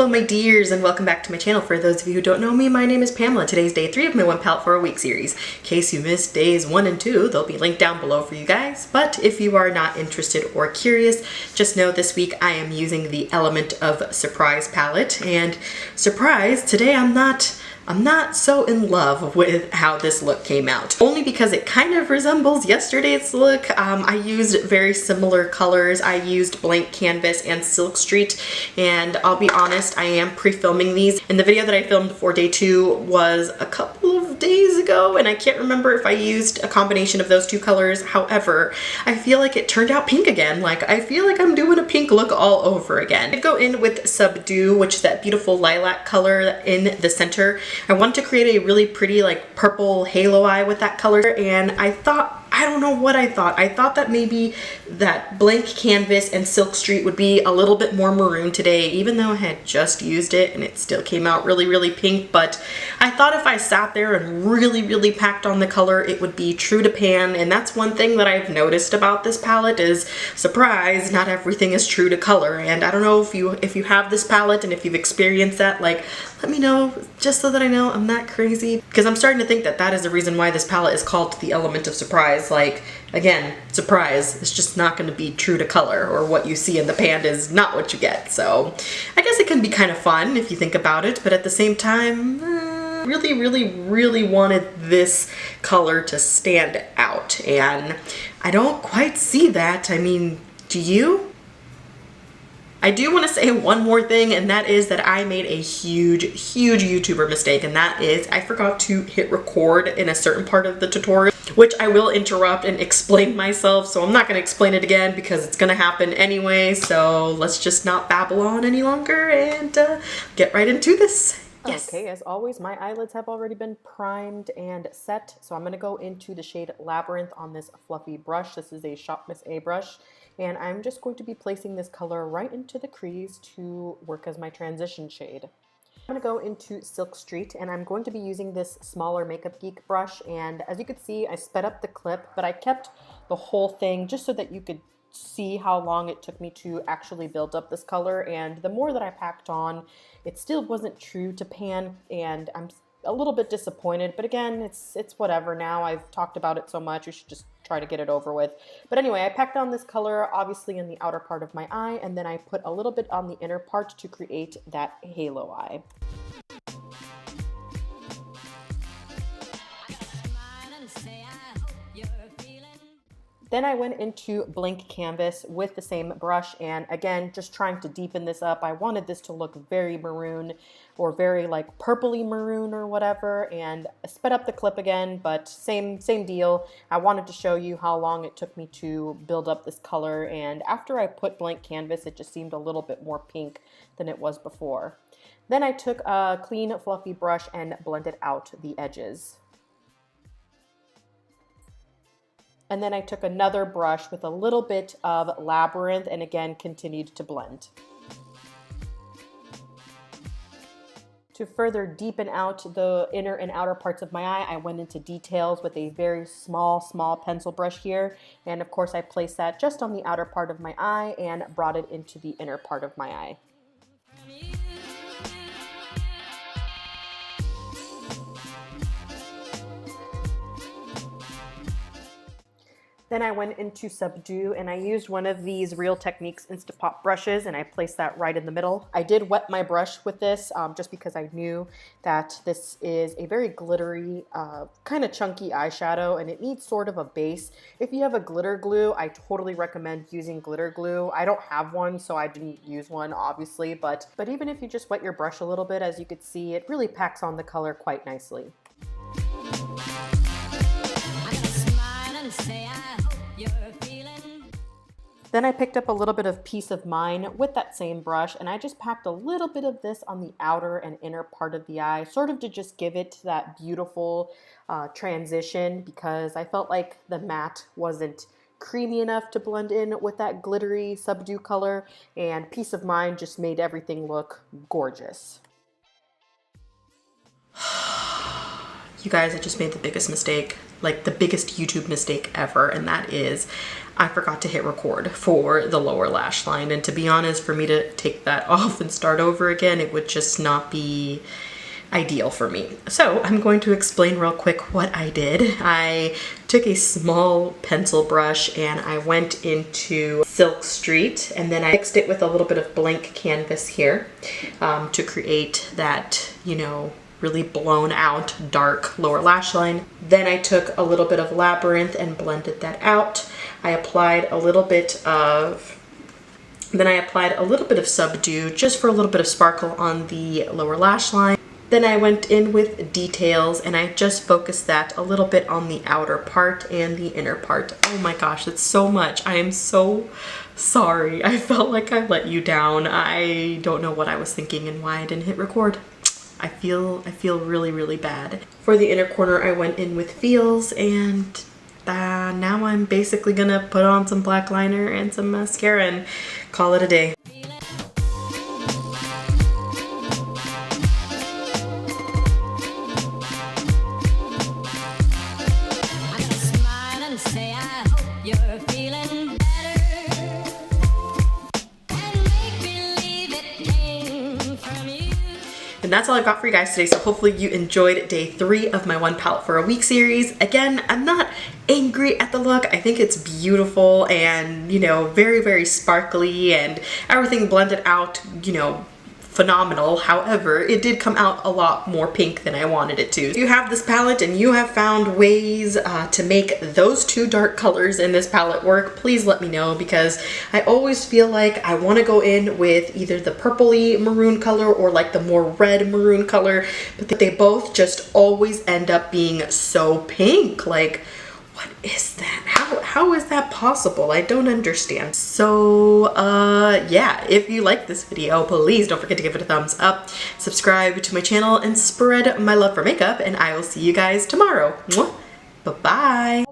Hello my dears and welcome back to my channel. For those of you who don't know me, my name is Pamela. Today's day 3 of my One Palette for a Week series. In case you missed days 1 and 2, they'll be linked down below for you guys. But if you are not interested or curious, just know this week I am using the Element of Surprise palette. And surprise, today I'm not so in love with how this look came out. Only because it kind of resembles yesterday's look. I used very similar colors. I used Blank Canvas and Silk Street, and I'll be honest, I am pre-filming these. And the video that I filmed for day 2 was a couple of days ago, and I can't remember if I used a combination of those two colors. However, I feel like it turned out pink again. Like, I feel like I'm doing a pink look all over again. I go in with Subdue, which is that beautiful lilac color in the center. I wanted to create a really pretty like purple halo eye with that color, and I don't know what I thought. I thought that maybe that Blank Canvas and Silk Street would be a little bit more maroon today, even though I had just used it and it still came out really pink. But I thought if I sat there and really packed on the color, it would be true to pan. And that's one thing that I've noticed about this palette is, surprise, not everything is true to color. And I don't know if you have this palette and if you've experienced that, like, let me know just so that I know I'm not crazy. Because I'm starting to think that that is the reason why this palette is called the Element of Surprise. Like, again, surprise, it's just not going to be true to color, or what you see in the pan is not what you get. So I guess it can be kind of fun if you think about it, but at the same time, really wanted this color to stand out, and I don't quite see that. I mean, do you? I do want to say one more thing, and that is that I made a huge YouTuber mistake, and that is I forgot to hit record in a certain part of the tutorial, which I will interrupt and explain myself, so I'm not going to explain it again because it's going to happen anyway. So let's just not babble on any longer and get right into this. Yes. Okay, as always, my eyelids have already been primed and set, so I'm going to go into the shade Labyrinth on this fluffy brush. This is a Shop Miss A brush, and I'm just going to be placing this color right into the crease to work as my transition shade. I'm going to go into Silk Street, and I'm going to be using this smaller Makeup Geek brush, and as you can see, I sped up the clip, but I kept the whole thing just so that you could see how long it took me to actually build up this color. And the more that I packed on, it still wasn't true to pan, and I'm a little bit disappointed, but again, it's whatever now. I've talked about it so much, we should just try to get it over with. But anyway, I packed on this color obviously in the outer part of my eye, and then I put a little bit on the inner part to create that halo eye. Then I went into Blank Canvas with the same brush, and again, just trying to deepen this up. I wanted this to look very maroon, or very like purpley maroon or whatever, and I sped up the clip again, but same deal. I wanted to show you how long it took me to build up this color, and after I put Blank Canvas, it just seemed a little bit more pink than it was before. Then I took a clean, fluffy brush and blended out the edges. And then I took another brush with a little bit of Labyrinth and again continued to blend. To further deepen out the inner and outer parts of my eye, I went into details with a very small pencil brush here. And of course I placed that just on the outer part of my eye and brought it into the inner part of my eye. Then I went into Subdue, and I used one of these Real Techniques Instapop brushes, and I placed that right in the middle. I did wet my brush with this just because I knew that this is a very glittery, kind of chunky eyeshadow, and it needs sort of a base. If you have a glitter glue, I totally recommend using glitter glue. I don't have one, so I didn't use one, obviously, but even if you just wet your brush a little bit, as you could see, it really packs on the color quite nicely. Then I picked up a little bit of Peace of Mind with that same brush, and I just packed a little bit of this on the outer and inner part of the eye, sort of to just give it that beautiful transition, because I felt like the matte wasn't creamy enough to blend in with that glittery Subdue color, and Peace of Mind just made everything look gorgeous. you guys, I just made the biggest mistake, like the biggest YouTube mistake ever, and that is I forgot to hit record for the lower lash line. And to be honest, for me to take that off and start over again, it would just not be ideal for me. So I'm going to explain real quick what I did. I took a small pencil brush and I went into Silk Street, and then I mixed it with a little bit of blank canvas here to create that, you know, really blown out dark lower lash line. Then I took a little bit of Labyrinth and blended that out. I applied a little bit of Subdue just for a little bit of sparkle on the lower lash line. Then I went in with Details and I just focused that a little bit on the outer part and the inner part. Oh my gosh, it's so much. I am so sorry. I felt like I let you down. I don't know what I was thinking and why I didn't hit record. I feel really, really bad. For the inner corner, I went in with Feels, and now I'm basically gonna put on some black liner and some mascara and call it a day. And that's all I've got for you guys today, so hopefully you enjoyed day 3 of my one palette for a week series. Again, I'm not angry at the look. I think it's beautiful and, you know, very, very sparkly and everything blended out, you know, phenomenal. However, it did come out a lot more pink than I wanted it to. If you have this palette and you have found ways to make those 2 dark colors in this palette work, please let me know, because I always feel like I want to go in with either the purpley maroon color or like the more red maroon color, but they both just always end up being so pink. Like, what is that? How is that possible? I don't understand. So yeah, if you like this video, please don't forget to give it a thumbs up, subscribe to my channel, and spread my love for makeup, and I will see you guys tomorrow. Bye-bye.